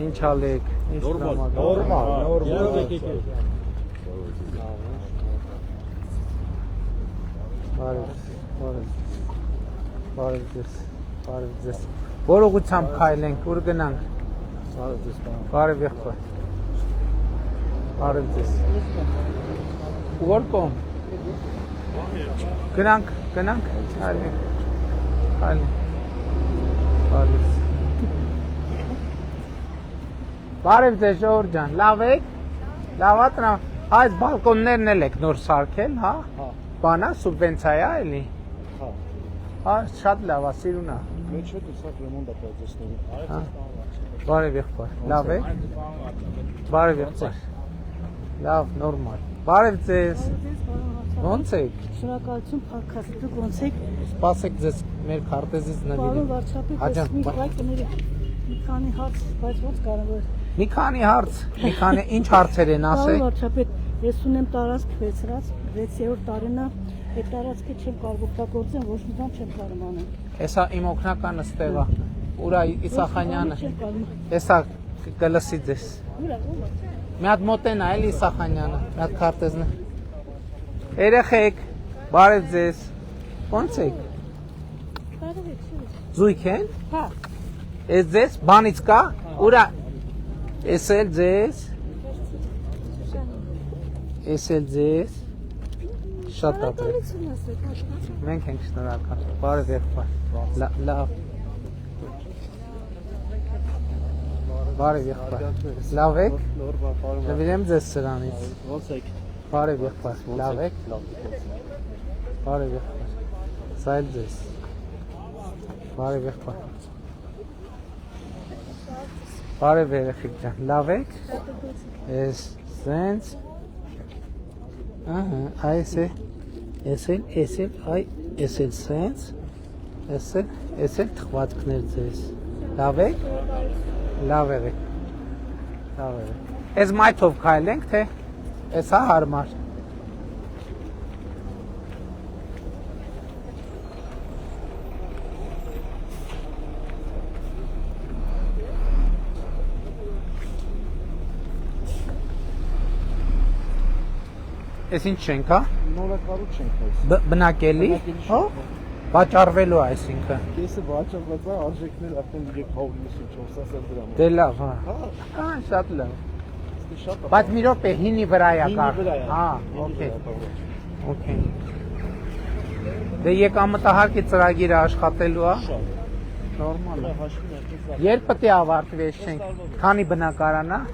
Ինչ ալեք, ինչ նորմալ։ Բարև ձեզ։ Որողությամբ քայլենք, ուր գնանք։ Բարև եղբայր։ Բարև ձեզ։ Ուր կողմ։ Գնանք, քայլենք։ Բարև ձեզ ժողովուրդ ջան, լավ եք։ Լավ է, այս բալկոններն էլ եք նոր սարքել, հա։ Բանա սուբվենցիա է էլի։ Հա, շատ լավ է, սիրուն է։ Մեջ հետ սա ռեմոնտ է պատասխանում։ Բարև եղբայր, լավ եք։ Բարև եղբայր։ Լավ, նորմալ։ Բարև ձեզ։ Ոնց եք։ Շնորհակալություն փառքասի դուք ոնց եք։ Սպասեք ձեզ մեր քարտեզից նվիրեմ։ Պարոն վարչապետ, մի քանի հարց, բայց ոնց կարևոր։ Մի քանի հարց, ինչ հարցեր են ասեք։ Պարոն վարչապետ, ես ունեմ տարածք վեցրած, 6-րդ տարին է, այդ տարածքը չեմ կարող օգտագործել, ոչ մի բան չեմ կարող անել։ Հեսա իմ օգնականը ստեղ է։ Ուրա Իսախանյանը։ Հեսա կլսի ձեզ։ Մի հատ մոտենա էլի Իսախանյանը, մի հատ քարտեզն է։ Երեխեք, բարև ձեզ։ Ոնց եք։ Բարև եք։ Զույգ են։ Հա։ Էս ձեզ բանից կա։ Ուրա Էսել ձեզ։ Շատ ապրեք։ Մենք ենք շնորհակալ։ Բարև եղբայր։ Լավ։ Բարև եղբայր։ Լավ եք։ Նվիրեմ ձեզ սրանից։ Ոնց եք։ Բարև եղբայր։ Լավ եք։ Բարև եղբայր։ Սա էլ ձեզ։ Բարև եղբայր։ Բարև երեխեք ջան, լավ եք։ Ես սենց։ Ահա, այս է։ Էսել, այ, էսել սենց։ Էսել թխվածքներ ձեզ։ Լավ եք։ Լավ եղեք։ Այս մայթով քայլենք, թե այս հա հարմար։ Ես ինչ չենք, հա։ Նորակառույց չենք այս։ Բնակելի։ Հա։ Վաճառվելու այսինքն։ Կեսը վաճառված է, արժեքներ արդեն 394 դրամ։ Դե լավ, հա։ Հա, շատ լավ։ Բայց մի րոպե հինի վրա է կար։ Հա, օքեյ։ Դե եկամտահարկի ծրագիրը աշխատելու է։ Նորմալ է։ Երբ պետք է ավարտվի այս շենք։ Քանի բնակարան է։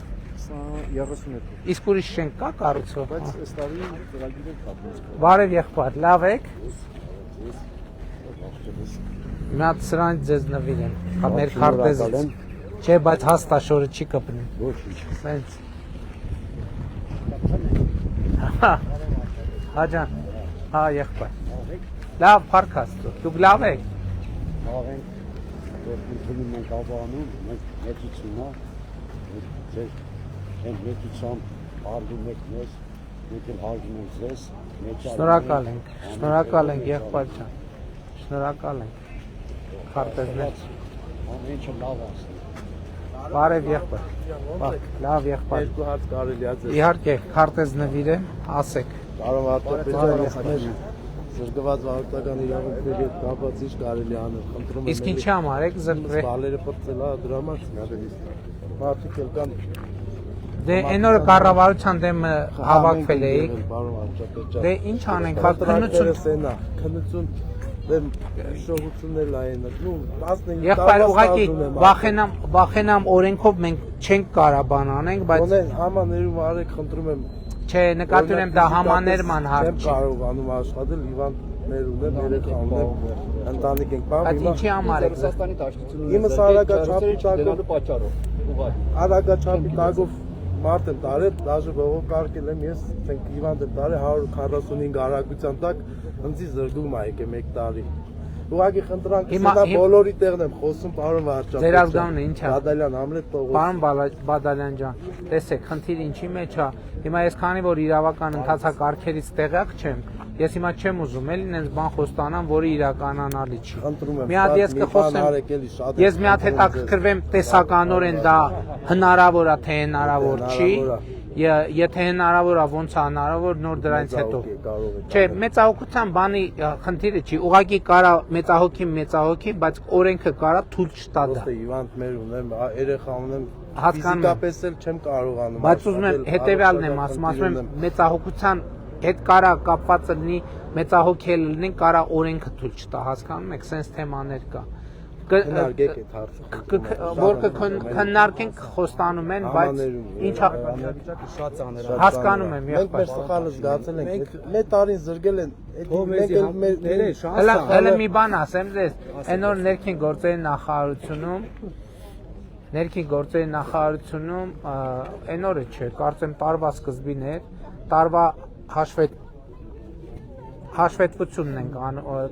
32։ Իսկ ուրիշ շենք կա կառուցող։ Բայց այս տարի ծրագիրը կապված։ Բարև եղբայր, լավ եք։ Մի հատ սրանից ձեզ նվիրեմ։ Հա մեր քարտեզից։ Չէ, բայց հաստաշորը չի կպնի։ Ոչինչ։ Սենց։ Հա ջան։ Հա եղբայր։ Լավ փառքաստու։ Դուք լավ եք։ Լավ ենք։ Որ ինքնին մենք ավանում, մենք մեծությունա։ Ձեր են մեծությամբ արվում եք մեզ, մենք էլ արվում ենք ձեզ։ Շնորհակալ ենք եղբայր ջան։ Շնորհակալ ենք։ Քարտեզներ։ Ամեն ինչը լավ ասել։ Բարև եղբայր։ Լավ եղբայր։ Երկու հատ կարելի է ձեզ։ Իհարկե, քարտեզ նվիրեմ, ասեք։ Կարող հատկապես զրկված վարորդական իրավունքների հետ կապված ինչ կարելի անել։ Խնդրում եմ։ Իսկ ինչի համար եք զրկվել։ Բալերը պրծել է դրա համար չնավելիս։ Մարդիկ էլ կան։ Դե այն օրը կառավարության դեմ հավաքվել էիք։ Դե ինչ անենք, հա քննություն դեմ շոհություններ լայն, նու 15 Եղբայր ուղղակի վախենամ օրենքով մենք չենք կարա բան անենք, բայց համաներում արեք, խնդրում եմ։ Չէ, նկատի ունեմ դա համաներման հարց չի։ Չեմ կարողանում աշխատել, հիվանդներ ունեմ, երեխա ունեմ, ընտանիք ենք, բան։ Բայց ինչի համար եք Ռուսաստանի դաշնությունն իմս արագաչափի տակով մարդ եմ տարել, դաժե բողոք կարկել եմ ես, ենք հիվանդ եմ տարել 145 արագության տակ, ընձի զրդում է եկե մեկ տարի։ Ուղղակի խնդրանք դա բոլորի տեղն եմ խոսում, պարոն վարչապետ։ Ձեր ազգանունը ինչ է։ Բադալյան Համլետ Տողոս։ Պարոն Բադալյան ջան, տեսեք, խնդիրը ինչի մեջ է։ Հիմա ես քանի որ իրավական ընթացակարգերից տեղյակ չեմ, Ես հիմա չեմ ուզում էլի նենց բան խոստանամ, որը իրականանալի չի։ Խնդրում եմ, Մի հատ ես կխոսեմ։ Ես մի հատ հետաքրքրվեմ տեսականորեն դա հնարավոր է թե հնարավոր չի։ Եթե հնարավոր է, ոնց է հնարավոր, նոր դրանից հետո։ Չէ, մեծահոգության բանի խնդիրը չի։ Ուղղակի կարա մեծահոգի, բայց օրենքը կարա թույլ չտա դա։ Ոստե հիվանդ մեր ունեմ, երեխա ունեմ, Հասկանում եմ։ ֆիզիկապես էլ չեմ կարողանում։ Բայց ուզում եմ հետևյալն եմ ասում եմ մեծահոգության հետ կարա կապված լինի, մեծահոգել լինի, կարա օրենքը թույլ չտա, հասկանում եք, սենց թեմաներ կա։ Քննարկեք այդ հարցը։ Որ կքննարկենք խոստանում են, բայց ինչ շատ ծանր է։ հասկանում եմ, Մենք մեր սխալը զգացել ենք, մեր տարին զրկել են, հələ մի բան ասեմ ձեզ, այն օր ներքին գործերի նախարարությունում այն օրը չէ, կարծեմ տարվա սկզբին էր, տարվա հաշվետվությունն ենք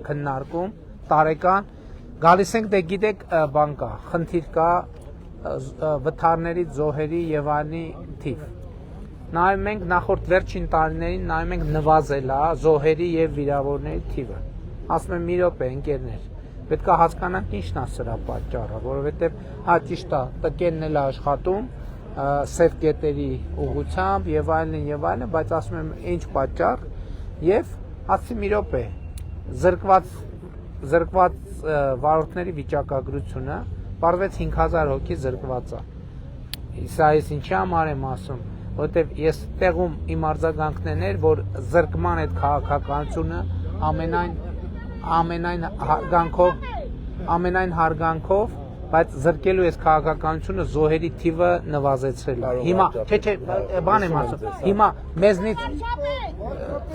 քննարկում, տարեկան, գալիս ենք դե գիտեք բան կա, խնդիր կա վթարների, զոհերի եւ այլնի թիվ։ Նայում ենք նախորդ վերջին տարիներին նայում ենք նվազել է զոհերի եւ վիրավորների թիվը։ Ասում եմ մի րոպե ընկերներ, պետք է հասկանանք ինչն է սրա պատճառը, որովհետեւ հա ճիշտ է, տկենն էլ աշխատում սև կետերի ուղղությամբ եւ այլն, բայց ասում եմ ինչ պատճառ եւ ասի մի րոպե զրկված վարորդների վիճակագրությունը պարզվեց 5000 հոգի զրկված է։ Սա ես ինչի համար եմ ասում, որովհետեւ ես տեղում իմ արձագանքներն էր, որ զրկման այդ քաղաքականությունը ամենայն հարգանքով, բայց զրկելու այս քաղաքականությունը զոհերի թիվը նվազեցրել է։ Հիմա չէ, բան եմ ասում։ Հիմա մեզնից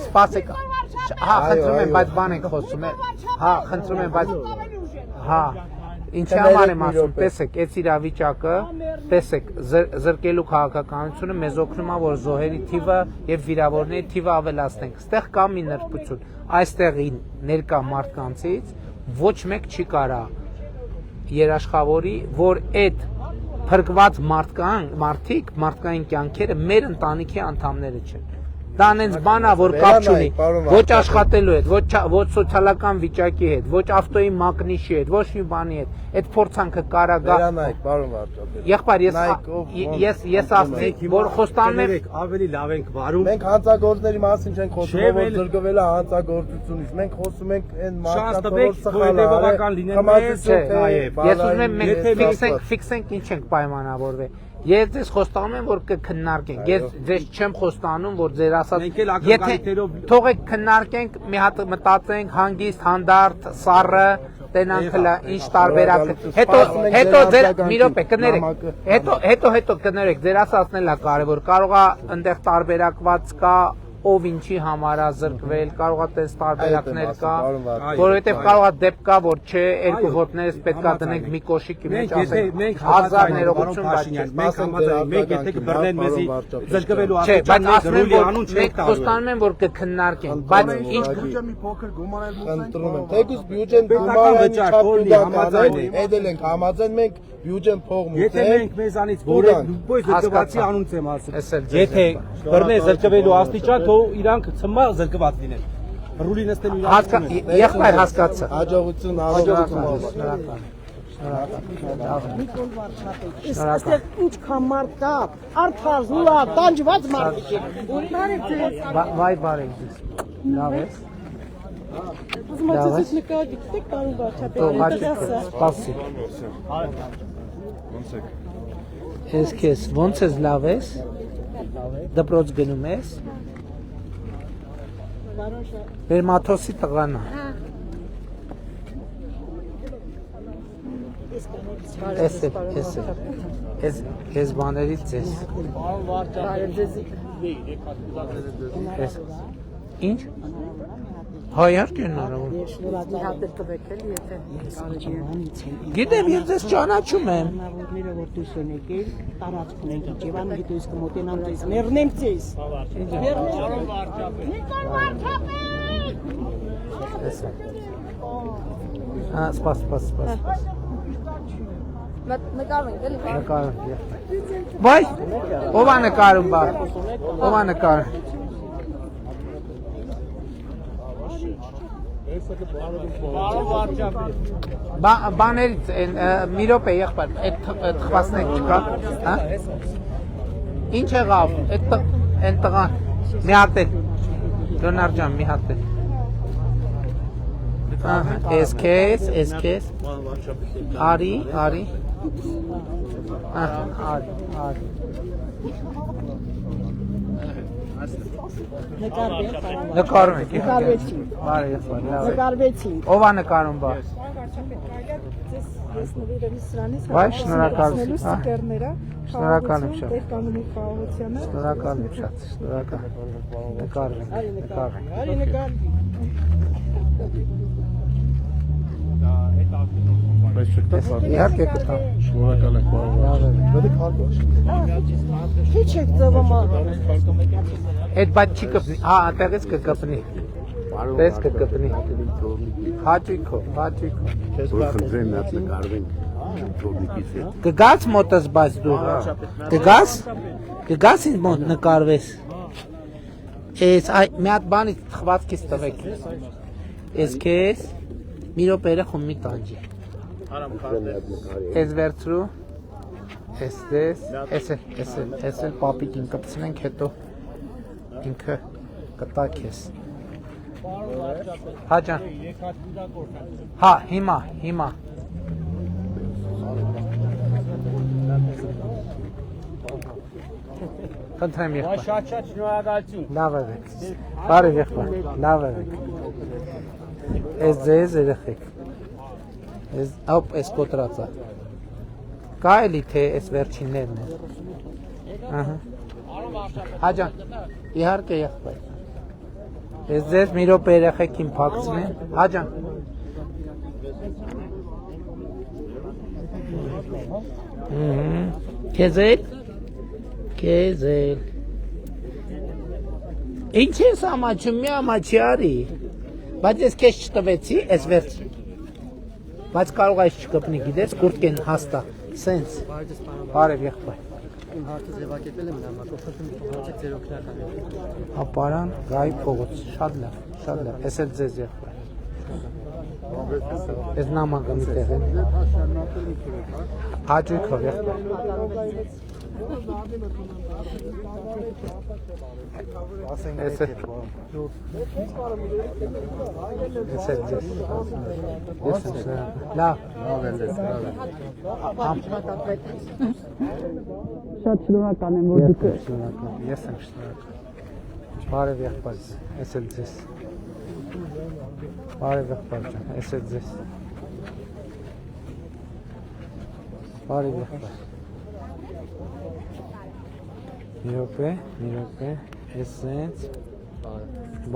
սպասեք։ Հա, խնդրում եմ, բայց բան ենք խոսում։ Հա, խնդրում եմ, բայց հա, ինչի համար եմ ասում, տեսեք, այս իրավիճակը, տեսեք, զրկելու քաղաքականությունը մեզ օգնում է, որ զոհերի թիվը եւ վիրավորների թիվը ավելացնենք։ Այստեղ կա մի նրբություն։ Այստեղի ներկա մարդկանցից ոչ մեկ չի կարա երաշխավորի, որ այդ փրկված մարդկային կյանքերը մեր ընտանիքի անդամները չեն։ Դա նենց բան է, որ կապ չունի ոչ աշխատելու հետ, ոչ սոցիալական վիճակի հետ, ոչ ավտոյի մակնիշի հետ, ոչ մի բանի հետ։ Այդ փորձանքը կարա գա։ Վերանայեք, պարոն վարչապետ։ Եղբայր, ես ասացի, որ խոստանում եմ ավելի լավ ենք վարում։ Մենք հանցագործների մասին չենք խոսում, որ զրկվել է հանցագործությունից։ Մենք խոսում ենք այն մարդկանց, որ սխալ է։ Ես ուզում եմ մենք ֆիքսենք ինչ ենք պայմանավորվել։ Ես ձեզ խոստանում եմ, որ կքննարկենք։ Ես ձեզ չեմ խոստանում, որ ձեր ասած եթե թողեք քննարկենք, մի հատ մտածենք հանգիստ, հանդարտ, սառը, տենանքլա, ինչ տարբերակ։ Հետո ձեր մի րոպե կներեք։ Հետո կներեք, ձեր ասածն էլ է կարևոր։ Կարող է այնտեղ տարբերակված կա ով ինչի համար է զրկվել, կարող է տես տարբերակներ կա, որովհետև կարող է դեպք կա, որ չէ, երկու ոտներս պետք է դնենք մի կոշիկի մեջ, ասենք, հազար ներողություն, մենք համաձայն, մենք եթե կբռնեն մեզի զրկվելու չէ, բայց ասում եմ, որ մենք խոստանում եմ, որ կքննարկենք, բայց ինչ բյուջե մի փոքր գումար էլ խնդրում եմ, թեկուզ բյուջեն գումարը չափ էդել ենք համաձայն, մենք բյուջեն փող մուտենք։ Եթե մենք մեզանից որոշ զրկվածի անունց եմ ասում։ Եթե բռնե զրկվելու աստիճան, թող իրանք ցմա զրկված լինեն։ Ռուլի նստելու իրանք։ Եղբայր հասկացա։ Հաջողություն, Այստեղ ինչքան մարդ կա, արդար, զուրա, տանջված մարդ։ Վայ բարեք ձեզ։ Լավ է։ Ուզում եմ ձեզ նկարագրեք, պարոն վարչապետ։ Սպասի։ Ես քեզ ոնց ես լավ ես։ Դպրոց գնում ես։ Մեր մաթոսի տղան է։ Ես բաներից ես։ Ինչ։ Հայարք են արավոր։ Գիտեմ, ես ձեզ ճանաչում եմ։ Նավորները որ դուս են եկել, տարածք ունենք Իջևան, գիտու իսկ մոտենամ ձեզ, մեռնեմ ձեզ։ Հա, սպաս։ Նկարենք էլի։ Նկարում։ Բայ, ով է նկարում բա։ Ով է նկարում։ Բաներից մի րոպե եղբայր, այդ թխվածնեք չկա, հա? Ինչ եղավ, այն տղան, մի հատ էլ, Լոնար ջան, մի հատ էլ։ Էս քեզ, արի, արի, նկարում եք, նկարվեցին։ ով է նկարում բա։ Ես նվիրեմ սրանից Վայ, շնորհակալ եմ, ստիկերները, շնորհակալ եմ շատ, Տեր-Կանոնի խաղաղությանը։ շնորհակալ եմ շատ, շնորհակալ, նկարվենք, Արի նկար։ իհարկե կտամ, Շնորհակալ ենք, Քիչ եք ծովում։ այդ բաց չի կպնի, այդտեղից կկպնի, պես կկպնի, հաճույքով, Խնդրեմ նա նկարվենք թողնիկից հետ։ կգաց մոտս բաց դու, կգաց ինձ մոտ նկարվես, ես մի հատ բանից թխվածքից տվեք, ես կեզ, մի ռոպ երեխում մի տանջի, ես վերցրու, ես էլ պապիկին կպցնենք, հետո ինքը կտա քեզ, հա ջան, հա, հիմա, Խնդրեմ եղբայր, Շատ շնորհակալություն։ լավ եք, բարև եղբայր, լավ եք, ես ձեզ երեխեք, ես կոտրածա, կա էլի թե ես վերջիններն են, հա ջան, իհարկե եղբայր, ես ձեզ մի րոպե երեխեքին փակցնեմ, հա ջան, Քեզել, ինչ ես ամաչում, մի ամաչի արի, բայց ես քեզ չտվեցի, ես վերջ, բայց կարող այս չկպնի, գիտես, կուրտկեն հաստա, սենց, բարև եղբայր, Իմ հարցը ձևակերպել եմ նամակ, օգնություն փոխանցեք ձեր օգնականին։ ապարան, գայի փողոց, շատ լավ, ես էլ ձեզ եղբայր, ես նամակը մի տեղ եմ, հաճույքով եղբայր, ես էլ ձեզ, լավ, Շատ շնորհակալ եմ, որ դուք ես եմ շնորհակալ, բարև եղբայր, ես էլ ձեզ, բարև եղբայր ջան, ես էլ ձեզ, բարև եղբայր, մի րոպե, ես սենց,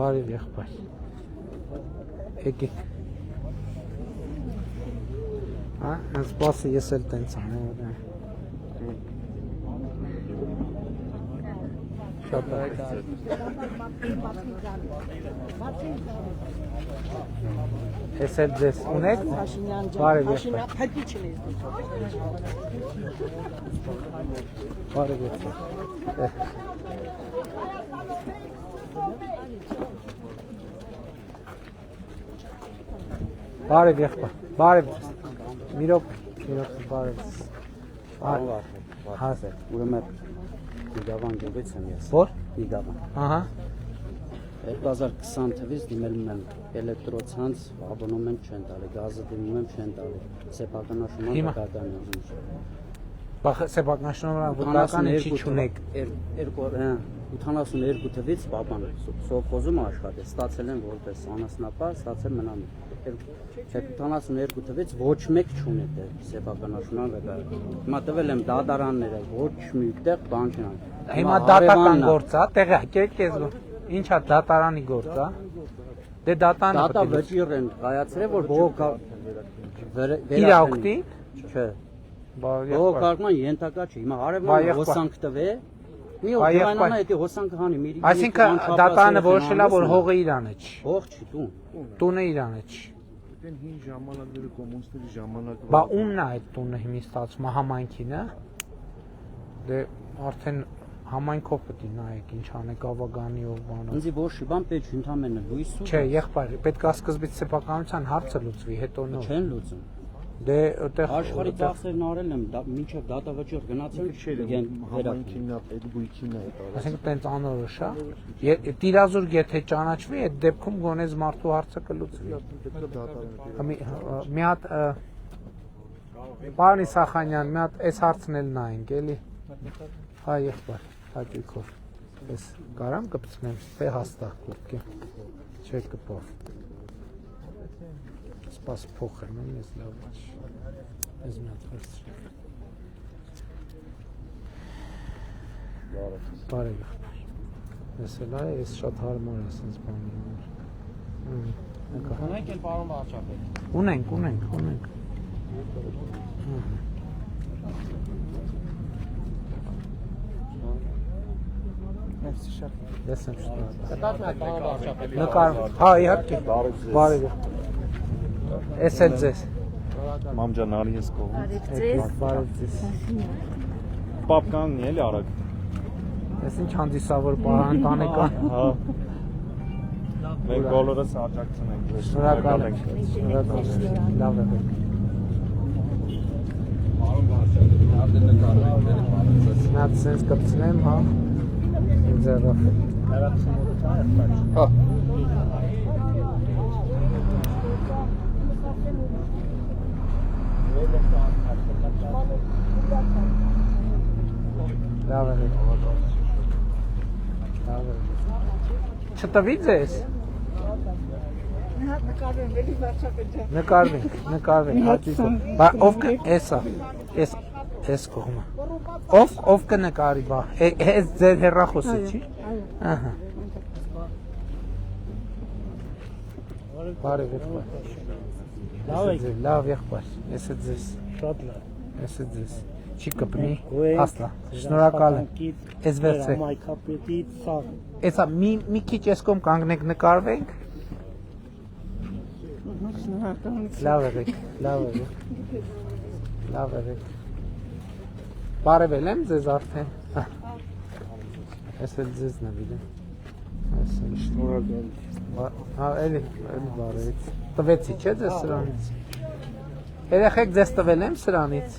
բարև եղբայր, եկեք, սպասի ես էլ տենց անեմ, շատ ես էլ ձեզ ունեք, բարև եղբայր, բարև եղբայր, բարև եղբայր, բարև ձեզ, մի րոպե, բարև ձեզ, հաս, Ուրեմն Իգավան գյուղից եմ ես։ որ, Իգավան։ ահա, 2020 թվականից դիմել եմ էլեկտրոցանց, աբոնեմենտ չեն տալի, գազը դիմում եմ չեն տալի, սեփականաշնորհ վկայական եմ։ սեփականաշնորհ վկայականը չի չունեք, 82 թվականից պապան սովխոզում աշխատել, ստացել եմ որպես անասնապահ, ստացել մնամ 82 թվականից ոչ մեկ չունի դեր սեփականաշնորհ վկայական։ Հիմա տվել եմ դատարանները, ոչ մի տեղ բան չան։ հիմա դատական գործ է, տեղյակ եք ես, ինչ է դատարանի գործ է, դե դատանը Դատա վճիռ են կայացրել, որ բողոքա իրավունքի, չէ։ Բողոքարկման ենթակա չի։ Հիմա հարևանը հոսանք տվե, մի օգնանա էդի հոսանքը հանի մի։ Այսինքն դատարանը որոշել է, որ հողը իրանը չի, հող չի տուն։ տունը իրանը չի, Հին ժամանակները կոմունիստների ժամանակը բա ումն է այդ տունը հիմի ստացվում համայնքին, դե արդեն Համայնքով պետք է նայեք ինչ անեք ավագանիով բանով։ Ինձ ոչ բան պետք չի ընդամենը լույս ու Չէ, եղբայր, պետք է սկզբից սեփականության հարցը լուծվի, հետո նոր։ չեն լուծում։ Դե այդտեղ Աշխարհի ծախսերն արել եմ, մինչև դատավճիռ գնացել են Համայնքին նա այդ բույքին է տալիս։ Այսինքն տենց անորոշ է։ Տիրազուրկ եթե ճանաչվի, այդ դեպքում գոնեզ մարդու հարցը կլուծվի։ Մի հատ Պարոն Իսախանյան, մի հատ այս հարցն էլ նայենք, էլի։ Հա, եղբայր, հաճույքով։ Ես կարամ կպցնեմ, թե հաստատ կուտքի։ Չէ կպով։ Սպաս փոխեմ, ես լավ ոչ։ Ես մի հատ վերցրեմ։ Բարև եղբայր։ Ես էլ այ, ես շատ հարմար է սենց բանի համար։ Ունենք էլ պարոն վարչապետ։ Ունենք։ Ես եմ շնորհակալ։ Նկար, հա, իհարկե։ Բարև։ Էս էլ ձեզ։ Մամջան արի ես կողմ։ Բարև ձեզ։ Պապ կանգնի էլի արագ։ Ես ինչ հանդիսավոր ընտանեկան։ Հա։ Մենք բոլորս աջակցում ենք։ Շնորհակալ ենք։ Լավ է։ Նա sense կպցնեմ, հա։ Ինձերով։ Հա։ Լավ է։ Չտվի ձեզ։ Նկարվենք, հաճույքով։ Բա ով էսա, էս կողմը։ Ով կնկարի բա։ Էս ձեր հեռախոսը չի։ Ահա։ Բարև եղբայր։ Լավ եղբայր։ Ես է ձեզ։ Շատ լավ։ Ես է ձեզ։ Չի կպնի։ Ասլա։ Շնորհակալ եմ։ Էս վերցրեք։ Էսա մի քիչ էս կողմ կանգնեք նկարվենք։ Լավ եղեք։ Բարևել եմ ձեզ արդեն։ Ես էլ ձեզ նվիրեմ։ Շնորհակալ։ Հա, էլի բարևից։ Տվեցի, չէ՞ ձեզ սրանից։ Երեխեք ձեզ տվել եմ սրանից։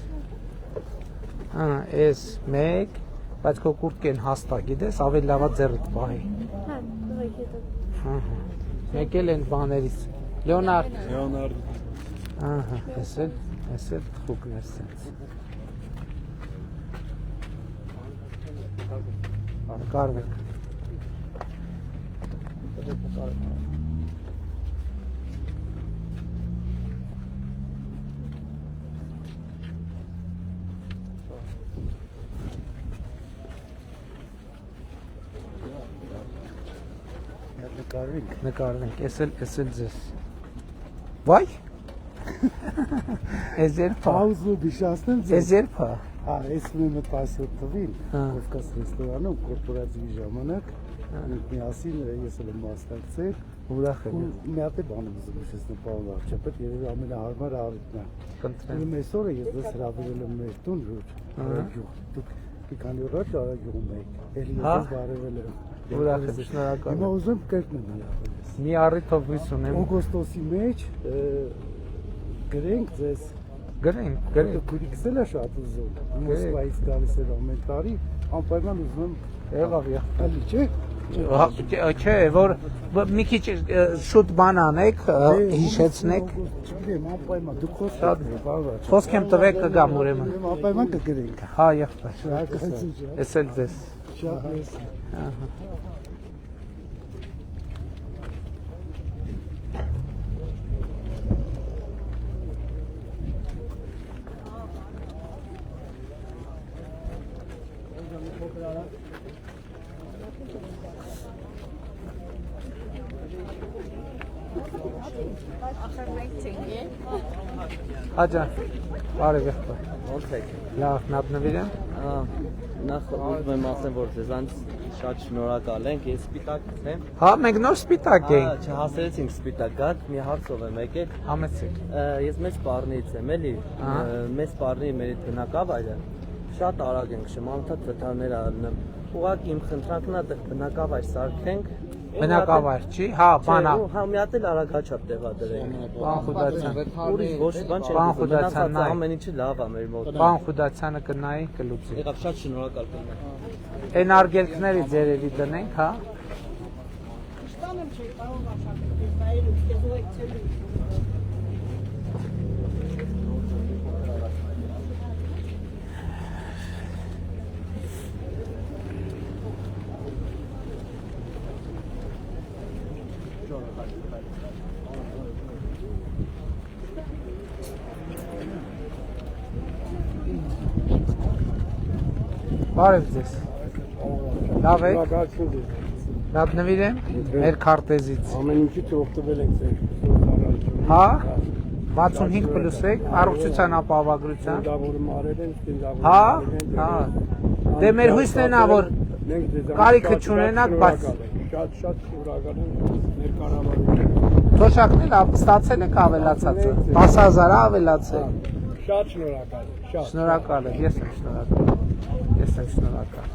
Հա, էս մեկ, բայց քո կուրտքեն հաստա, գիտես, ավելի լավա ձեռդ պահի։ Հա, մեկ էլ են բաներից։ Լեոնարդ։ Ահա, ես էլ թխուկներ սենց։ Նկարվենք։ Նկարվենք, ես էլ ձեզ։ Վայ։ Ես երբ Պաուզը բիշացնեմ ձեզ։ Ես երբ Հա, ես ունեմ 17 թվին Կովկաս ռեստորանում կորպորատիվի ժամանակ միասին ես էլ եմ մասնակցել։ Ուրախ եմ։ Մի հատ է բանը ուզում նշեցնել պարոն վարչապետ, երևի ամենահարմար առիթն է։ Կընտրեմ։ Իմ այսօրը ես ձեզ հրավիրել եմ մեր տուն ժուր։ Դուք մի քանի օր Արագյուղում եք։ Էլի ես ձեզ բարևել եմ։ Ուրախ եմ, շնորհակալ եմ։ Հիմա ուզում կրկնեմ իրապես։ Մի առիթով հույս ունեմ։ Օգոստոսի մեջ գրենք ձեզ։ Գրենք։ Քուրիկս էլ է շատ ուզում։ Մոսկվայից գալիս է ամեն տարի, անպայման ուզում եմ Եղավ եղավ։ Ալի չէ։ Չէ, որ մի քիչ շուտ բան անեք, հիշեցնեք։ Չգիտեմ, անպայման դուք Շատ խոսք եմ տվեք կգամ ուրեմն։ Անպայման կգրենք։ Հա, եղբայր։ Շնորհակալություն։ Ես էլ ձեզ։ Շատ մեծ։ Ահա։ Աջան, բարև եղբայր։ Ոնց եք։ Լավ, նավնվիրեմ։ Նախ ուզում եմ ասեմ, որ ձեզանից շատ շնորհակալ ենք։ Ես սպիտակ եմ։ Հա, մենք նոր սպիտակ ենք։ Չհասեցինք սպիտակ գաք, մի հարցով եմ եկել։ Համեցեք։ Ես մեծ պարնից եմ, էլի։ Մեծ պարնի մեր բնակավայրը շատ արագ ենք շմամթա վթարներ առնում։ ուղղակի իմ խնդրանքն է դեռ բնակավայր սարքենք։ Բնակավայր չի, հա, բանա։ Հա մի հատ էլ արագաչափ տեղադրենք։ Բան Խուդացյան։ Ուրիշ ոչ բան չէ։ Բան Խուդացյան նայ։ Ամեն ինչը լավ է մեր մոտ։ Բան Խուդացյանը կնայի կլուծի։ Եղավ շատ շնորհակալ կլինի։ Այն արգելքների ձերերի դնենք, հա։ Ստանեմ չէ, կարող աշխատել, նայելու, կեզուղեկցելու։ Բարև ձեզ։ Լավ եք։ Լավ նվիրեմ մեր քարտեզից։ Ամեն ինչից օգտվել ենք ձեր։ Հա 65 պլյուս եք առողջության ապահովագրության։ Դավորում արել են, ստինդավորում։ Հա, հա։ Դե մեր հույսն է նա որ կարիքը չունենաք, բայց շատ շնորհակալ եմ մեր կառավարությանը։ թոշակն էլ ստացել եք ավելացածը։ 10000-ը ավելացել։ Շատ շնորհակալ։ Շատ։ Շնորհակալ եմ, ես եմ շնորհակալ։ Ես եմ շնորհակալ։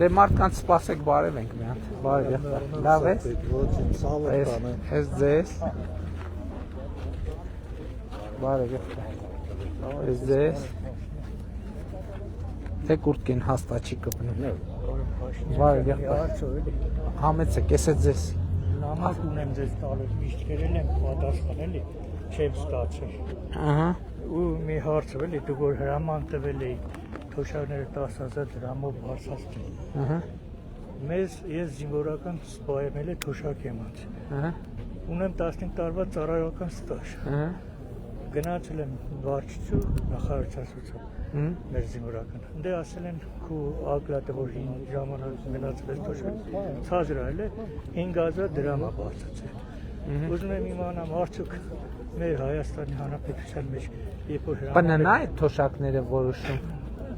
Դե մարդկանց սպասեք, բարև ենք մի հատ։ Բարև եղբայր։ Լավ ես։ Ես ձեզ։ Բարև եղբայր։ Ես ձեզ։ Թե կուրտքին հաստատ չի կպնում։ Բարև եղբայր։ Համեցեք, ես է ձեզ։ Նամակ ունեմ ձեզ տալու, միշտ կերել եմ պատասխան էլի, չեմ ստացել։ Ահա։ Ու մի հարցը էլի, դու որ հրաման տվել էի թոշակները 10000 դրամով բարձրացնել։ Ահա։ Ես զինվորական սպա եմ, էլի թոշակ եմ անց։ Ահա։ Ունեմ 15 տարվա ծառայական ստաժ։ Ահա։ Գնացել եմ վարչություն, նախարարչացություն։ Մեր զինվորական։ Դե ասել են քո ակլատը որ ժամանակ գնացել ես թոշակ, ցածր է, 5000 դրամ է բարձրացել։ Ուզում եմ իմանամ արդյոք մեր Հայաստանի Հանրապետության մեջ երբ որ Բնն է այդ թոշակները որոշում։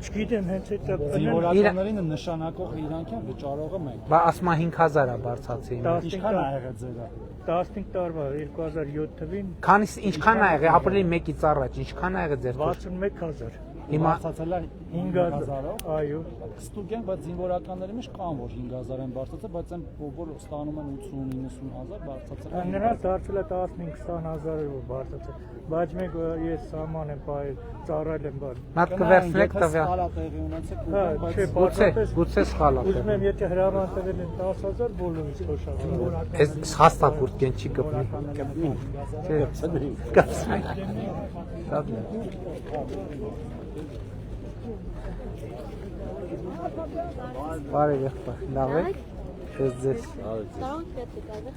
Չգիտեմ հենց այդ Զինվորականներին նշանակող իրանք են վճարողը մենք։ Բա ասма 5000 է բարձացի։ Ինչքան ա եղել ձերը։ 15 տարվա 2007 թվին Ինչքան ա եղել ապրիլի 1-ից առաջ, ինչքան ա եղել ձեր 61000։ Հիմա բարձացել է 5000, այո։ Ստուգ են, բայց զինվորականների մեջ կան որ 5000 են բարձացել, բայց այն որ ստանում են 80-90000 բարձացել են։ Նրանց դարձել է 15-20000 որ բարձրացել, բայց մենք ես սահման եմ բայ ծառայել եմ բան։ Մատ կվերցնեք տվյալ։ Սխալա տեղի ունեցեք, Գուցե սխալ է։ Ուզում եմ եթե հրաման տվել են 10000 բոլորից թոշակ։ Այս հաստատ կուրտքեն չի կպնի։ Կպնի։ Բարև եղբայր, լավ եք։ Ես ձեզ։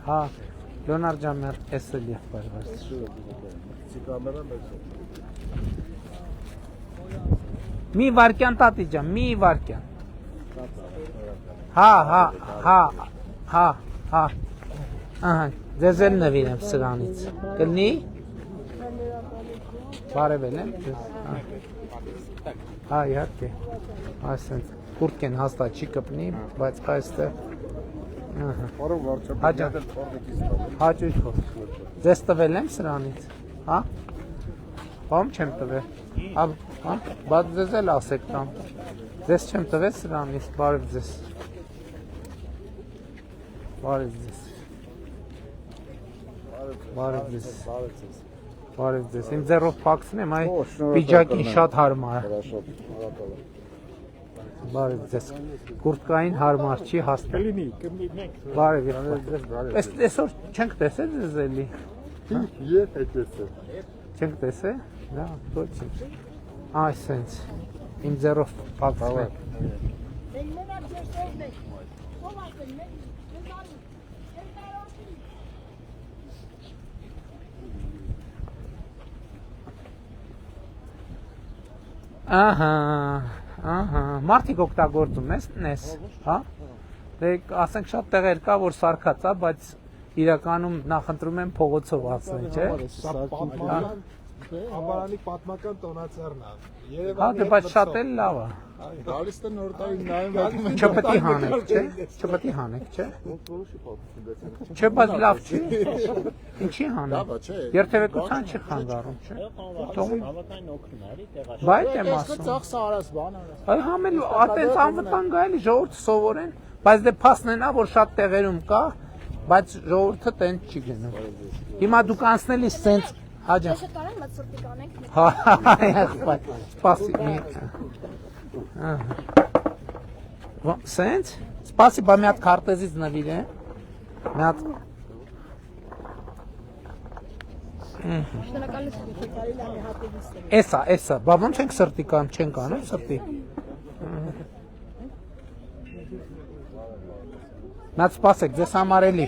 Հա, Լեոնարդ ջան, ես էլ եղբայր վարձ։ Մի վարքյան տատի ջան, մի վարքյան։ Հա։ Ահա, ձեզ էլ նվիրեմ սրանից։ Կլնի։ Բարև եմ։ Հա, իհարկե։ Այսինքն կուրտքեն հաստատ չի կպնի, բայց այստեղ հաճույքով։ Ձեզ տվել եմ սրանից, հա? Բամ չեմ տվել, բայց ձեզ էլ ասեք տամ, ձեզ չեմ տվել սրանից, բարև ձեզ, բարև ձեզ, իմ ձեռով պակցնեմ, այ պիջակին շատ հարմար է, բարև ձեզ, կուրտկային հարմար չի հաստատ, բարև եղբայր, այսօր չենք տեսել ձեզ էլի, չենք տեսել, դա ոչինչ, այսենց, իմ ձեռով պակցնեմ, Ահա, մարդիկ օգտագործում ես, հա? Դե ասենք շատ տեղեր կա, որ սարքած է, բայց իրականում նախընտրում են փողոցով անցնել, չէ՞։ Ամբարանի պատմական տոնացերն է։ Հա, դե բայց շատ էլ լավ է։ Գալիս է նոր տարի նայում Չպետք է հանեք, չէ։ Չպետք է հանեք, չէ։ Չէ, բայց լավ չի։ Ինչի հանեք։ Երթևեկության չի խանգարում, չէ։ Հավատային օգնում է, Բայց եմ ասում։ ծախսը արած բան արած։ Այ համել այդպես անվտանգ է, ժողովուրդը սովորեն, բայց դե փաստն է, որ շատ տեղերում կա, բայց ժողովուրդը տենց չի գնում։ Հիմա դուք անցնելի սենց հաջա։ Ես կարեմ մտ սրտի կանենք։ Հա, եղբայր, սպասի։ Սենց, սպասի, բա մի հատ քարտեզից նվիր է, մի հատ։ Էսա, բա ոնց ենք սրտի կամ չենք անում սրտի։ Մի հատ սպասեք, ձեզ համար էլի։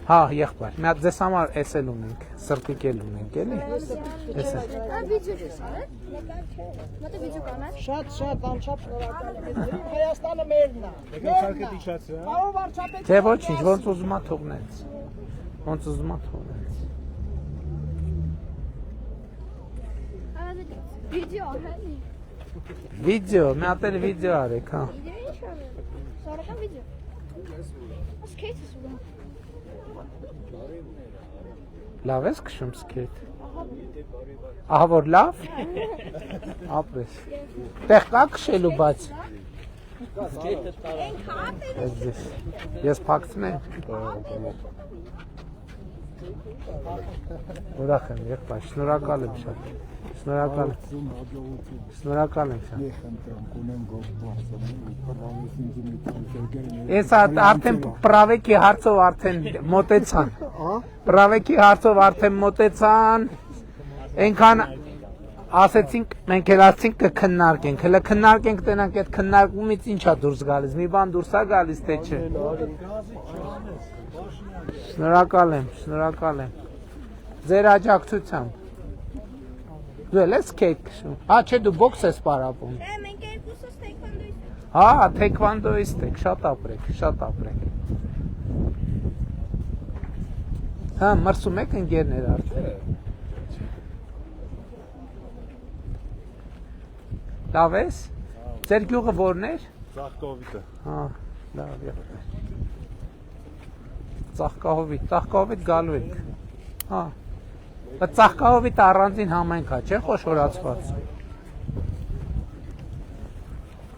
Հա, եղբայր, մի հատ ձեզ համար էս էլ ունենք, սրտիկ էլ ունենք, էլի։ Էսա։ Շատ անչափ շնորհակալ եմ։ Հայաստանը մերն է։ Պարոն վարչապետ։ Թե ոչինչ, ոնց ուզում ա թողնեց։ Ոնց ուզում ա թողնեց։ Վիդեո, մի հատ էլ վիդեո արեք, հա։ Սարական վիդեո։ Սկեյթ ես ուղղում։ Լավ ես քշում սկեյթ։ Ահա որ լավ։ Ապրես։ Տեղ կա քշելու բաց։ Ես փակցնեմ։ Ուրախ եմ, եղբայր, շնորհակալ եմ շատ։ Շնորհակալ եմ շատ։ Ես արդեն պրավեկի հարցով արդեն մոտեցան։ Պրավեկի հարցով արդեն մոտեցան։ Այնքան ասեցինք, մենք էլ ասեցինք կքննարկենք, հələ քննարկենք տենանք այդ քննարկումից ինչա դուրս գալիս, մի բան դուրս է գալիս թե չէ։ Շնորհակալ եմ։ Ձեր աջակցությամբ։ Դու էլ ես սկեյթ քշում։ Հա, չէ, դու բոքս ես պարապում։ Մենք երկուսս թեքվանդոիստ։ Հա, թեքվանդոիստ եք, շատ ապրեք։ Հա, մրսում եք ընկերներ արդեն։ Լավ ես։ Ձեր գյուղը որն էր։ Ծաղկովիտը։ Հա, լավ եղբայր։ Ծաղկահովիտ գալու եք։ Հա։ Բայց Ծաղկահովիտը առանձին համայնք է, չէ՞ խոշորացված։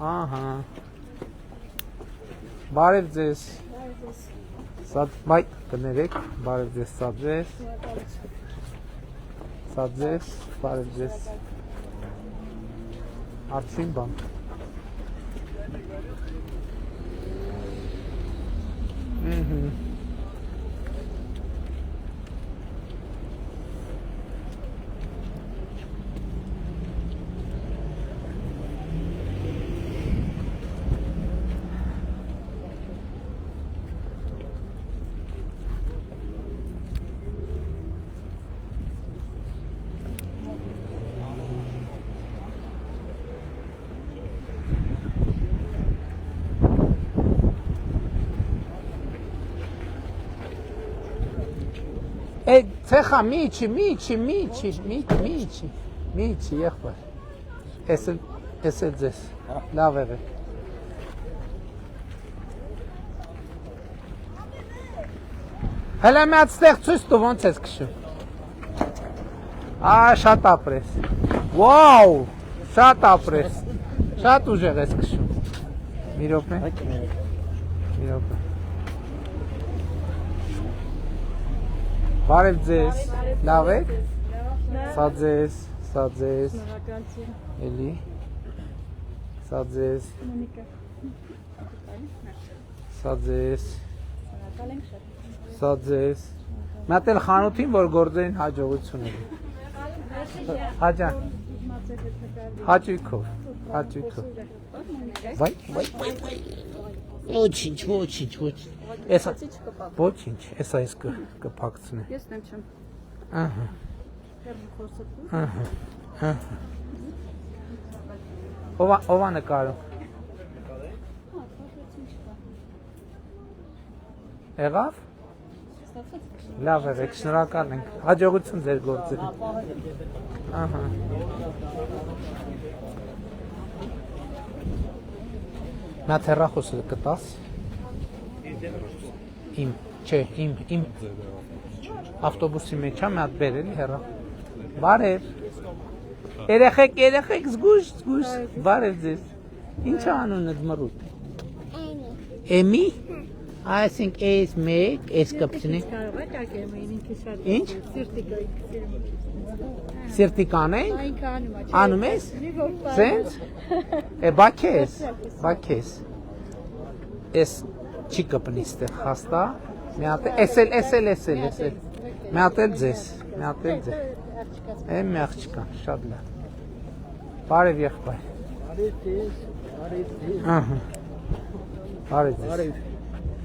Ահա։ Բարև ձեզ։ Բայ կներեք, բարև ձեզ, բարև ձեզ։ Արդյուն բան։ Ցեխա միչի, եղբայր։ Էս էլ ձեզ, լավ եղեք։ Հələ մի հատ ստեղ ցույց տու ոնց ես քշում։ Շատ ապրես։ Վաու, շատ ապրես։ Շատ ուժեղ ես քշում։ Մի րոպե։ Բարև ձեզ, լավ եք։ Սա ձեզ, էլի, սա ձեզ, մի հատ էլ խանութին, որ գործերին հաջողություն է։ Հաջա, հաճույքով։ Վայ։ Ոչինչ։ Ոչինչ, էսա ես կփակցնեմ։ Ես դեմ չեմ։ Ահա։ Ով է նկարում։ Եղավ։ Լավ եղեք, շնորհակալ ենք։ Հաջողություն ձեր գործերին։ Ահա։ Նա հեռախոսը կտաս։ Իմ, չէ, իմ ավտոբուսի մեջ է մի հատ բերել հեռա։ Բարև։ Երեխեք զգուշ, բարև ձեզ։ Ինչ է անունդ մռուտ։ Էմի։ I think A is make, S կպցնի։ Ինչ։ Սիրտիկան ենք։ Անում ես։ Սենց։ Բաքես։ Էս չի կպնի ստեղ հաստա։ Մի հատ էսել։ Մի հատ էլ ձեզ։ Եմ մի աղջկան, շատ լավ։ Բարև եղբայր։ Բարև ձեզ։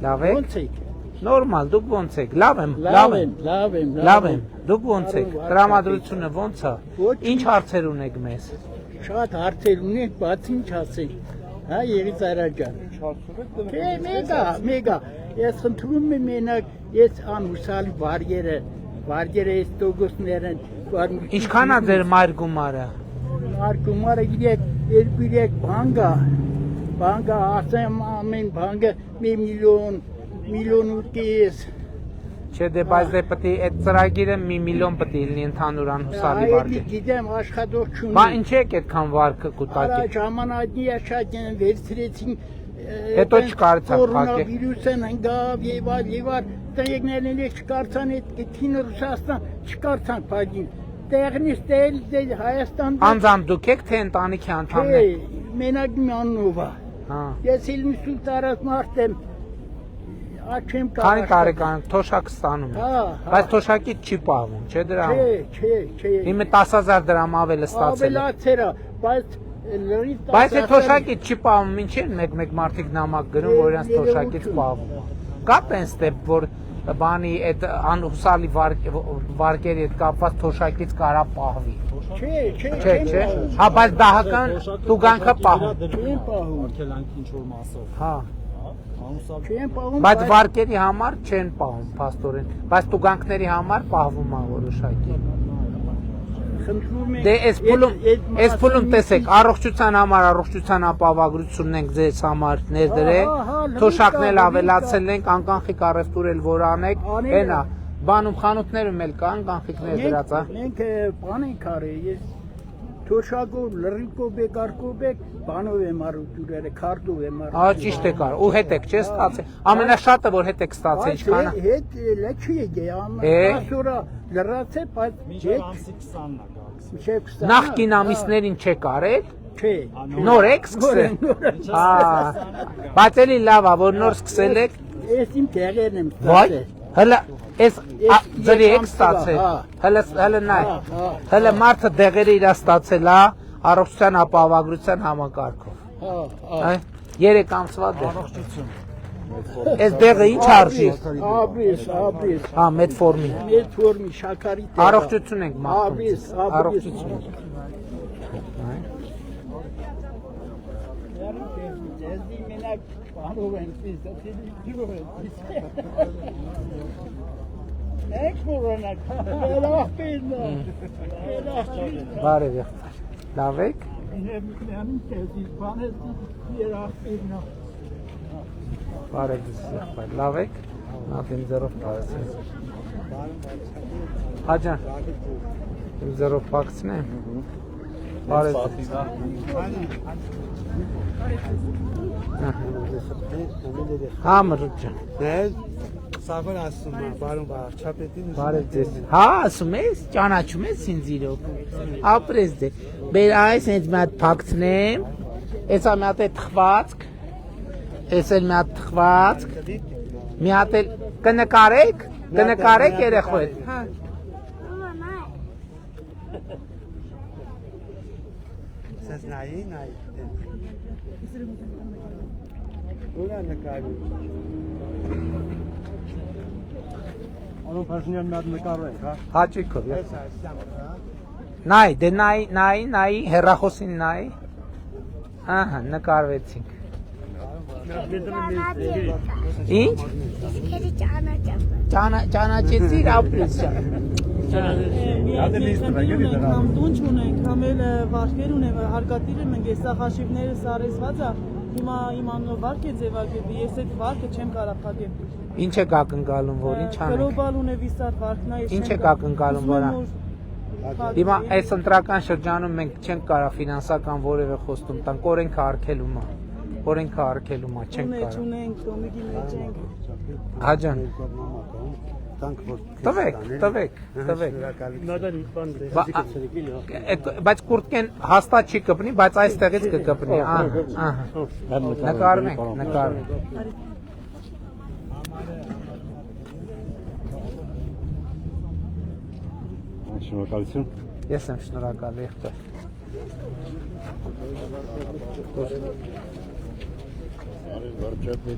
Լավ եք։ Նորմալ, դուք ոնց եք։ Լավ եմ։ Դուք ոնց եք։ Տրամադրությունը ոնց է։ Ինչ հարցեր ունեք մեզ։ Շատ հարցեր ունենք, բաց ինչ ասենք։ Հա, Եղիծարա ջան։ Չէ, մեգա։ Ես խնդրում եմ մենակ, ես անհուսալի վարգերը ես տոգոսներն։ Ինչքան է ձեր մայր գումարը։ Մայր գումարը գիտեք, 2-3 բանկա, ասեմ ամեն բանկը 1 միլիոն ու կես։ Չէ, դե բայց դե պետք է այդ ծրագիրը 1 միլիոն պետք է լինի ընդհանուր անհուսալի վարկը։ Գիտեմ, աշխատող չունի։ Բա ինչ եք այդքան վարկը կուտակի։ Արա ժամանակի շատ վերցրեցին։ Հետո չկարծան փակել։ Կորոնավիրուսն ընկավ եւ այլ, տեղերն էլ չկարծան այդ քին Ռուսաստան չկարծան փակին։ Տեղնից դել Հայաստան։ Անձամբ դուք եք թե ընտանիքի անդամներ։ Չէ, մենակ մի աննովա։ Հա։ Ես իլմիսու տարած մարդ եմ։ Աչեմ կա։ Քանի տարեկան թոշակ ստանում եք։ Հա։ Բայց թոշակից չի պահվում, չէ՞ դրա։ Չէ։ Իմը 10000 դրամ ավել ստացել։ Ավելացել է, բայց լրիվ Բայց այդ թոշակից չի պահվում, ինչ են մեկ մարդիկ նամակ գրում, որ իրենց թոշակից պահվում։ Կա տենց դեպք, որ բանի այդ անհուսալի վարկերի հետ կապված թոշակից կարա պահվի։ Չէ։ Հա, բայց դահական տուգանքը պահում։ Չեն պահում։ Արգելանքի ինչ որ մասով։ Հա։ Չեն պահում։ Բայց վարկերի համար չեն պահում, փաստորեն։ Բայց տուգանքների համար պահվում է որոշակի։ Դե այս փուլում տեսեք, առողջության համար առողջության ապահովագրությունն ենք ձեզ համար ներդրել, թոշակներ ավելացել ենք, անկանխիկ առևտուր էլ որ անեք, հենա, բանում խանութներում էլ կան կանխիկներ դրած, հա։ Մենք բան ենք արել, ես թոշակով, լրիկով եք, արկով եք, բանով եմ առուտուրերը, քարտով եմ առուտուրերը։ Ահա ճիշտ եք արել, ու հետ եք չէ ստացել։ Ամենաշատը որ հետ եք ստացել, ինչքան է։ Հետ լեչի եկե, ամասորա լրացե, բայց մինչև ամսի 20-ն է գալիս։ Նախկին ամիսներին չեք արել։ Չէ։ Նոր եք սկսել։ Հա։ Բայց էլի լավ է, որ նոր սկսել եք։ Ես իմ տեղերն եմ Վայ, ստացել։ հələ այս ձրի եք ստացել։ Հələ նայ։ Հələ մարդը դեղերը իր ստացել է առողջության ապահովագրության համակարգով։ Հա։ 3 ամսվա դեղ։ Առողջություն։ Այս դեղը ինչ արժի։ Աբրիս։ Հա, մեթֆորմին։ Մեթֆորմի շաքարի տեղ։ Առողջություն ենք մաղթում։ Առողջություն։ Ես մենակ բանով եմ Բարև եղբայր։ Լավ եք։ Բարև եղբայր։ Լավ եք։ Նատին ձեռով պարեցես։ Հաջան։ Իմ ձեռով պակցնեմ։ Բարև։ Հա մրուտ ջան։ Դες Սաղոն ասում է, բարոն վարչապետին։ Բարև ձեզ։ Հա, ասում ես, ճանաչում ես ինձ իրոք։ Ապրես դե։ Բեր այս հենց մի հատ փակցնեմ։ Էսա մի հատ է թխվածք։ Էս էլ մի հատ թխվածք։ Մի հատ էլ կնկարեք երեխոյդ։ Հա։ Սես նայի։ Ուրա նկարի։ Անոն Փաշինյան մի հատ նկարել, հա։ Հաճիկով։ Նայ, դե նայ, հեռախոսին նայ։ Ահա, նկարվեցինք։ Ինչ։ Ճանաչեցիր ապրես ջան։ Համ դունչ ունենք, համ էլ վարկեր ունենք, հարկատիրը մենք այս ախաշիվները սարեսված է, Հիմա իմ անունով վարկ է ձևակերպի, ես այդ վարկը չեմ կարող փակել։ Ինչ է կակնկալում, որ ինչ անենք։ Գլոբալ ունիվերսալ վարկն է, ես Ինչ է կակնկալում, որ Հիմա այս ընտրական շրջանում մենք չենք կարող ֆինանսական որևէ խոստում տանք, օրենքը արգելում է։ Օրենքը արգելում է, չենք կարող։ Ունենք, դոմիկի մեջ ենք։ Հաջան։ Տվեք։ Բայց կուրտկեն հաստատ չի կպնի, բայց այստեղից կկպնի, նկարվենք։ Շնորհակալություն։ Ես եմ շնորհակալ, եղբայր։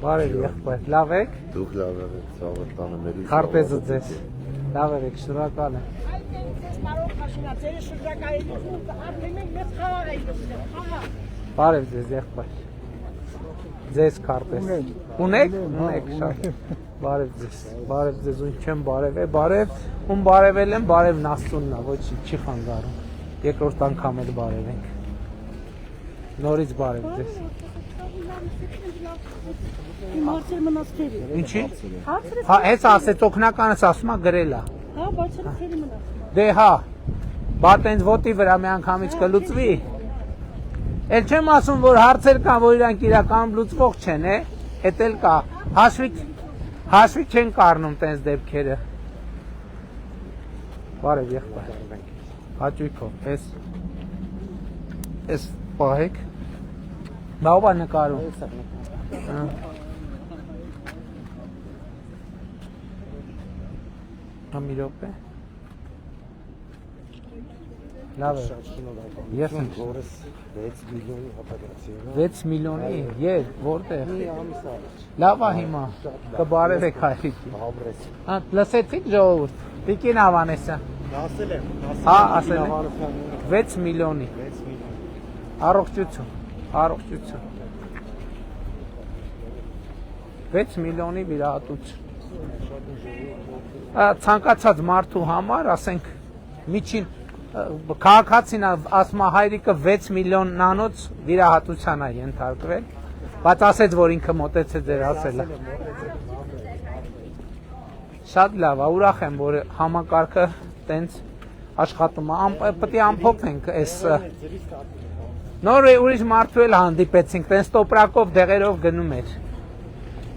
Բարև եղբայր, լավ եք։ Դուք լավ եք, ցավը տանը մեր։ Քարտեզը ձեզ։ Լավ եք, շնորհակալ եմ։ Բարև ձեզ եղբայր։ Ձեզ քարտեզ։ Ունեք շատ։ Բարև ձեզ, ուն չեմ բարև, ում բարևել եմ, բարևն Աստծունն է, ոչ չի խանգարում։ Երկրորդ անգամ էլ բարև ենք։ Նորից բարև ձեզ։ Իմ հարցեր մնաց թերի։ Ինչի։ Հա, հենց ասեց օգնականս ասում է գրել է։ Հա, բայց թերի մնաց։ Դե հա, բատենց ոտի վրա մի անգամից կլուծվի։ Էլ չեմ ասում, որ հարցեր կան, որ իրանք իրականում լուծվող չեն, էդ էլ կա։ Հաշվի չեն կառնում տենց դեպքերը։ Բարև եղբայր։ Հաճույքով, էս պահեք։ Բաղ նկարում։ Մի րոպե։ Լավ է։ Ես 6 միլիոնի հապատացիա։ 6 միլիոնի, որտեղ։ Լավ է հիմա, կբարևեք հայրիկի։ Լսեցիք ժողովուրդ, Տիկին Ավանեսը։ Ասել եմ։ Հա, ասել եմ։ 6 միլիոնի։ Առողջություն։ 6 միլիոնի վիրահատություն։ Ցանկացած մարդու համար, ասենք, միջին քաղաքացին ասում է հայրիկը 6 միլիոնանոց վիրահատության է ենթարկվել, բայց ասեց, որ ինքը մոտեցեց ձեր ասելը։ Շատ լավ է, ուրախ եմ, որ համակարգը տենց աշխատում է, պետք է ամփոփենք այս նոր ուրիշ մարդու էլ հանդիպեցինք, տենց տոպրակով դեղերով գնում էր։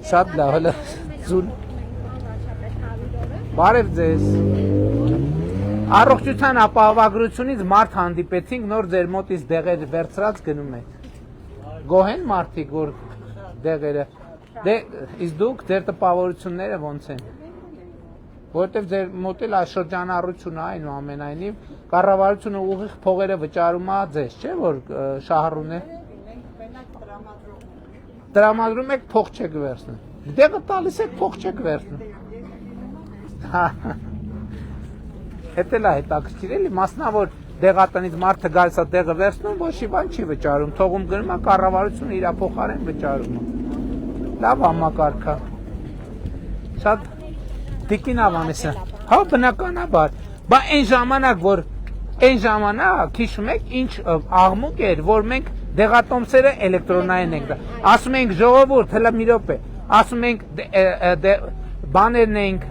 Շատ լավ, հələ զուլ։ Բարև ձեզ։ Առողջության ապահովագրությունից մարդ հանդիպեցինք, նոր ձեր մոտից դեղեր վերցրած գնում եք։ Գոհ են մարդիկ, որ դեղերը։ Դե, իսկ դուք ձեր տպավորությունները ոնց են։ Որովհետև ձեր մոտ էլ այս շրջանառությունը այնուամենայնիվ կառավարությունը ուղիղ փողերը վճարում է ձեզ, չէ՞ որ շահառուն է։ Տրամադրում եք, փող չեք վերցնում։ Դեղը տալիս եք, փող չեք վերցնում։ Հետ էլ է հետաքրքիր էլի, մասնավոր դեղատնից մարդը գալիս է դեղը վերցնում, ոչի բան չի վճարում, թողում գնում է կառավարությունը իր փոխարեն վճարում է։ Լավ համակարգ է։ Շատ Տիկին Ավանեսը, հա բնականաբար, բա այն ժամանակ, հիշում եք, ինչ աղմուկ էր, որ մենք դեղատոմսերը էլեկտրոնային ենք, ասում ենք ժողովուրդ, հլը մի րոպե, ասում ենք բաներն ենք,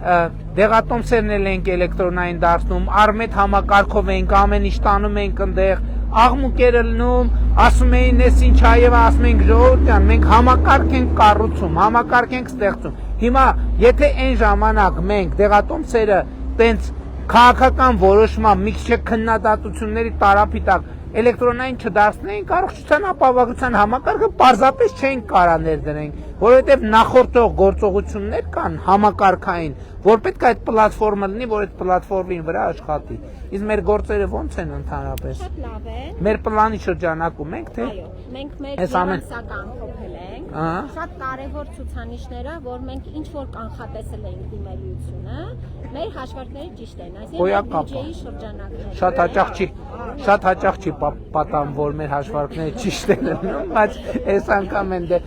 դեղատոմսերն էլ ենք էլեկտրոնային դարձնում, արմետ համակարգով ենք, ամեն ինչ տանում ենք ընդեղ, աղմուկեր լնում, ասում էին ես ինչ ա եւ ասում ենք ժողովուրդ ջան, մենք համակարգ ենք կառուցում, համակարգ ենք ստեղծում։ Հիմա եթե այն ժամանակ մենք դեղատոմսերը տենց քաղաքական որոշման մի քիչ քննադատությունների տարափի տակ էլեկտրոնային չդարձնեինք, առողջության ապահովագրության համակարգը պարզապես չենք կարող ներդրենք, որովհետև նախորդող գործողություններ կան համակարգային, որ պետք է այդ պլատֆորմը լինի, որ այդ պլատֆորմի վրա աշխատի։ Իսկ մեր գործերը ոնց են ընդհանրապես։ Շատ լավ է։ Մեր պլանի շրջանակում ենք, թե։ Այո, մենք մեր ֆինանսական ամփոփել ենք։ Շատ կարևոր ցուցանիշները, որ մենք ինչ որ կանխատեսել էինք դիմելիությունը, մեր հաշվարկները ճիշտ են, այսինքն բյուջեի շրջանակները։ Շատ հաճախ չի պատահում, որ մեր հաշվարկները ճիշտ են լինում, բայց այս անգամ են դե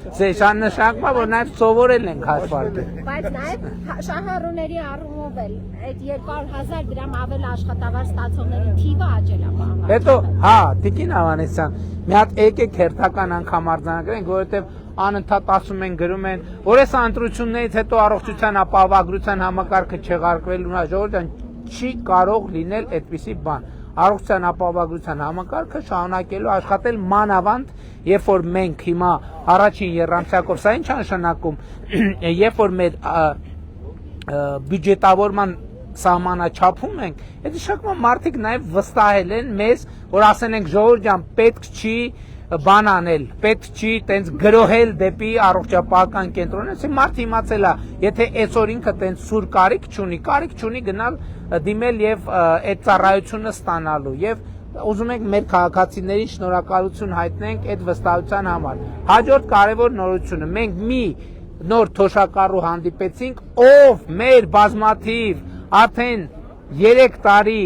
նշանակում է, որ նաև սովորել ենք հաշվարկել։ Բայց նաև շահառուն ծախսերի առումով էլ այդ 200,000 դրամ ավել աշխատավար ստացողների թիվը աճել է բանվար։ Հետո, հա, Տիկին Ավանեսյան, մի հատ եկեք հերթական անգամ արձանագրենք, որովհետև անընդհատ ասում են, գրում են, որ այս ընտրություններից հետո առողջության ապահովագրության համակարգը չեղարկվելու ժողովուրդ չի կարող լինել այդպիսի բան։ Առողջության ապահովագրության համակարգը շարունակելու աշխատել մանավանդ, երբ որ մենք հիմա առաջին եռամսյակով, սա ինչ նշանակում, երբ որ մեր բյուջետավորման սահմանաչափում ենք, այդ նշանակում մարդիկ նաև վստահել են մեզ, որ ասեն ենք ժողովուրդ ջան, պետք չի բան անել, պետք չի տենց գրոհել դեպի առողջապահական կենտրոնը, ասի մարդ իմացել է, եթե այսօր ինքը տենց սուր կարիք չունի գնալ դիմել եւ այդ ծառայությունը ստանալու եւ ուզում ենք մեր քաղաքացիներին շնորհակալություն հայտնենք այդ վստահության համար։ Հաջորդ կարևոր նորությունը մենք մի նոր թոշակառու հանդիպեցինք, ով մեր բազմաթիվ արդեն 3 տարի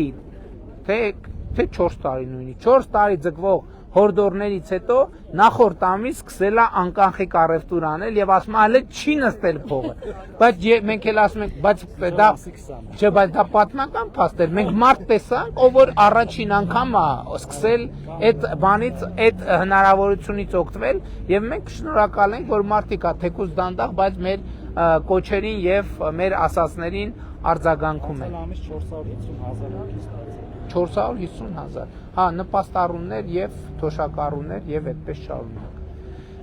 թե 4 տարի նույնիսկ 4 տարի ձգվող հորդորներից հետո նախորդ ամիս սկսել է անկանխիկ առևտուր անել եւ ասում է հələ չի նստել փողը, բայց մենք էլ ասում ենք, բայց դա պատմական փաստ էր, մենք մարդ տեսանք, ով որ առաջին անգամ է սկսել այդ բանից, այդ հնարավորությունից օգտվել եւ մենք շնորհակալ ենք, որ մարդիկ է թեկուզ դանդաղ, բայց մեր կոչերին եւ մեր ասածներին արձագանքում են։ 450,000, հա, նպաստառուներ եւ թոշակառուներ եւ այդպես շարունակ։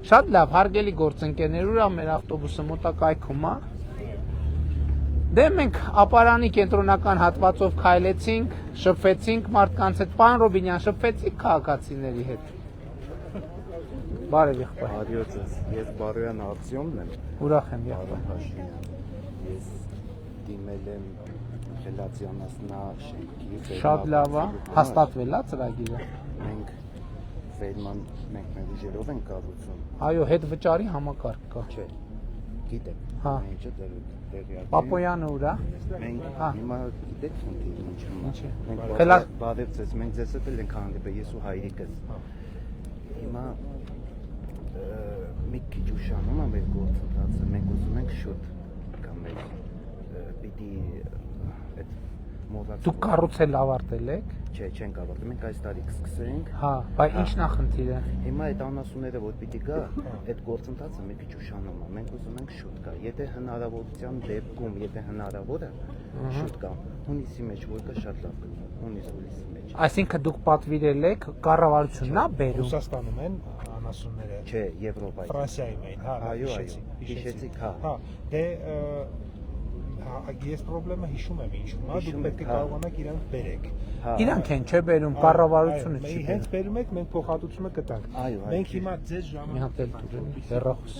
Շատ լավ, հարգելի գործընկերներ, ուրա մեր ավտոբուսը մոտակայքում է։ Դե մենք ապարանի կենտրոնական հատվածով քայլեցինք, շփվեցինք մարդկանց հետ, պարոն Ռոբինյան, շփվեցիք քաղաքացիների հետ։ Բարև եղբայր։ Բարև ձեզ, ես Բարոյան Արտյոմն եմ։ Ուրախ եմ եղբայր։ Ես դիմել եմ Խելացյանասնա շենքի։ Շատ լավ է, հաստատվել է ծրագիրը։ Մենք մենք մեր ուժերով ենք կառուցում։ Այո, հետ վճարի համակարգ կա։ Չէ, գիտեք, հա։ ինչը տեղյակ։ Պապոյանը ուր է։ Մենք հիմա գիտեք ինչ։ Բարև ձեզ, մենք ձեզ հետ ենք հանդիպել, ես ու հայրիկս։ Հիմա մի քիչ ուշանում է մեր գործընթացը, մենք ուզում ենք շուտ կամ մեր պիտի այդ մոդացը։ Դուք կառուցել ավարտել եք։ Չէ, չենք ավարտել, մենք այս տարի կսկսենք։ Հա, բայց ի՞նչն է խնդիրը։ Հիմա այդ անասունները որ պիտի գա, այդ գործընթացը մի քիչ ուշանում է, մենք ուզում ենք շուտ գա։ Եթե հնարավորության դեպքում, եթե հնարավոր է, շուտ գա։ Հունիսի մեջ որ կա շատ լավ կլինի, հունիսի մեջ։ Այսինքն դուք պատվիրել եք, կառավարությունն է բերում։ Ռուսաստանում են անասունները։ Չէ, Եվրոպայում։ Ֆրանսիայում են, հա։ Այո, հիշեցիք, հա։ Հա, դե ես խնդրեմը հիշում եմ ինչու՞մ, հա, դուք պետք է կարողանաք իրանք բերեք։ Իրանք են չէ բերում, կառավարությունը չի։ Մենք հենց բերում ենք, մենք փոխհատուցումը կտանք։ Մենք հիմա ձեզ ժամանակ մի հատ էլ դուրս հեռախոս։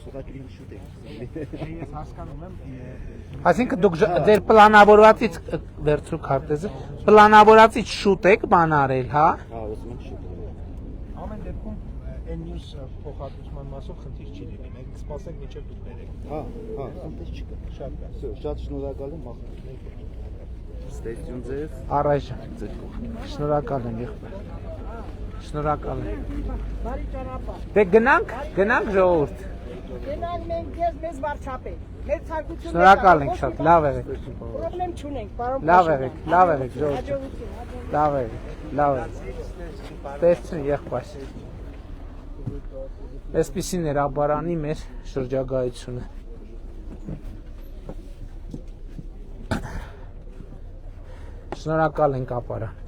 Ես հասկանում եմ։ Այսինքն դուք ձեր պլանավորվածից վերցրու քարտեզը, պլանավորածից շուտ եք բան արել, հա։ Հա, ուզում եմ շուտ։ Ամեն դեպքում այն մյուս փոխհատուցման մասով խնդիր չի լինի։ Մենք սպասենք մինչև դուք բերեք։ Հա, խնդիր չկա։ Շատ լավ։ Շատ շնորհակալ եմ։ Ստեցյուն ձեզ։ Առայժմ։ Շնորհակալ եմ եղբայր։ Շնորհակալ եմ։ Բարի ճանապարհ։ Դե գնանք ժողովուրդ։ Գնանք մենք մեզ վարչապետ։ Մեր ցանկությունները։ Շնորհակալ ենք շատ, լավ եղեք։ Պրոբլեմ չունենք, պարոն։ Լավ եղեք, ժողովուրդ։ Լավ եղեք։ Տեսցին եղբայր։ Այսպիսին էր ապարանի մեր շրջագայությունը։ Շնորհակալ ենք ապարան։